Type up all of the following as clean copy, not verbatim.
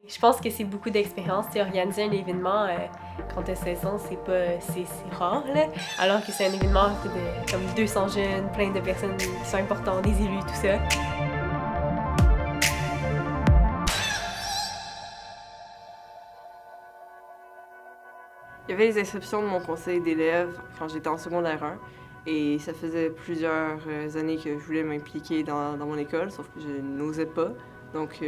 Je pense que c'est beaucoup d'expérience. Organiser un événement quand t'as 16 ans, c'est rare, là. Alors que c'est un événement de comme 200 jeunes, plein de personnes qui sont importantes, des élus, tout ça. Il y avait les inscriptions de mon conseil d'élèves quand j'étais en secondaire 1 et ça faisait plusieurs années que je voulais m'impliquer dans mon école, sauf que je n'osais pas. Donc,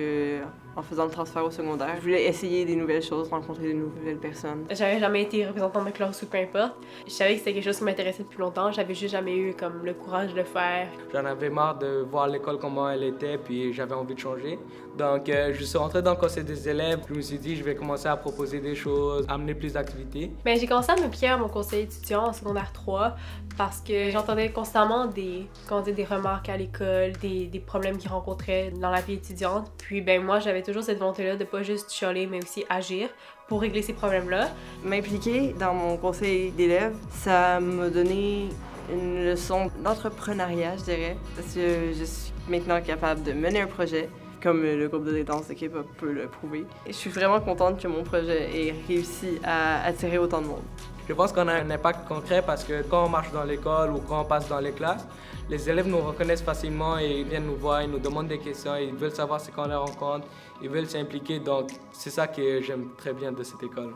en faisant le transfert au secondaire, je voulais essayer des nouvelles choses, rencontrer des nouvelles personnes. J'avais jamais été représentante de classe ou peu importe. Je savais que c'était quelque chose qui m'intéressait depuis longtemps. J'avais juste jamais eu comme le courage de le faire. J'en avais marre de voir l'école comment elle était, puis j'avais envie de changer. Donc, je suis rentré dans le conseil des élèves. Je me suis dit, je vais commencer à proposer des choses, amener plus d'activités. Ben, j'ai commencé à me plier à mon conseil étudiant en secondaire 3 parce que j'entendais constamment des remarques à l'école, des problèmes qu'ils rencontraient dans la vie étudiante. Puis ben moi, j'avais toujours cette volonté-là de pas juste chialer, mais aussi agir pour régler ces problèmes-là. M'impliquer dans mon conseil d'élèves, ça m'a donné une leçon d'entrepreneuriat, je dirais, parce que je suis maintenant capable de mener un projet, comme le groupe de détente de K-pop peut le prouver. Et je suis vraiment contente que mon projet ait réussi à attirer autant de monde. Je pense qu'on a un impact concret parce que quand on marche dans l'école ou quand on passe dans les classes, les élèves nous reconnaissent facilement et ils viennent nous voir, ils nous demandent des questions, ils veulent savoir ce qu'on leur rencontre, ils veulent s'impliquer. Donc c'est ça que j'aime très bien de cette école.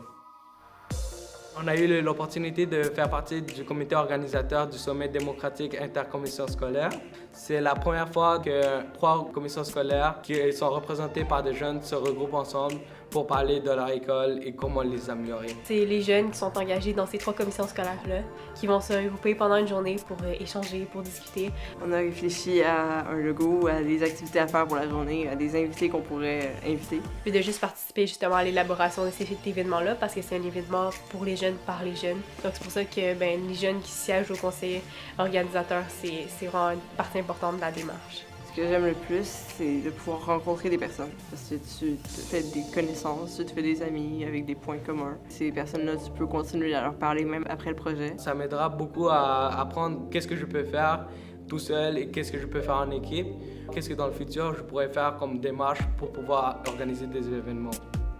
On a eu l'opportunité de faire partie du comité organisateur du sommet démocratique intercommission scolaire. C'est la première fois que 3 commissions scolaires qui sont représentées par des jeunes se regroupent ensemble pour parler de leur école et comment les améliorer. C'est les jeunes qui sont engagés dans ces 3 commissions scolaires-là qui vont se regrouper pendant une journée pour échanger, pour discuter. On a réfléchi à un logo, à des activités à faire pour la journée, à des invités qu'on pourrait inviter. Puis de juste participer justement à l'élaboration de cet événement-là parce que c'est un événement pour les jeunes, par les jeunes. Donc c'est pour ça que ben, les jeunes qui siègent au conseil organisateur, c'est vraiment une partie importante de la démarche. Ce que j'aime le plus, c'est de pouvoir rencontrer des personnes. Parce que tu te fais des connaissances, tu te fais des amis avec des points communs. Ces personnes-là, tu peux continuer à leur parler même après le projet. Ça m'aidera beaucoup à apprendre qu'est-ce que je peux faire tout seul et qu'est-ce que je peux faire en équipe. Qu'est-ce que dans le futur, je pourrais faire comme démarche pour pouvoir organiser des événements.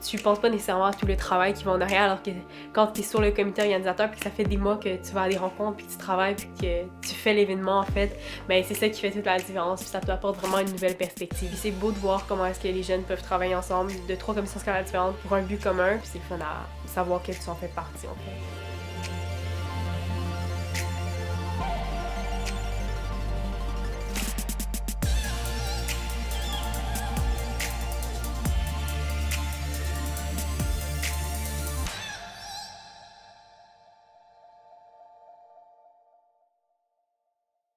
Tu penses pas nécessairement à tout le travail qui va en arrière, alors que quand tu es sur le comité organisateur puis que ça fait des mois que tu vas à des rencontres puis que tu travailles puis que tu fais l'événement en fait, ben c'est ça qui fait toute la différence puis ça t'apporte vraiment une nouvelle perspective. Puis c'est beau de voir comment est-ce que les jeunes peuvent travailler ensemble de 3 commissions scolaires différentes pour un but commun puis c'est le fun à savoir que tu en fais partie en fait.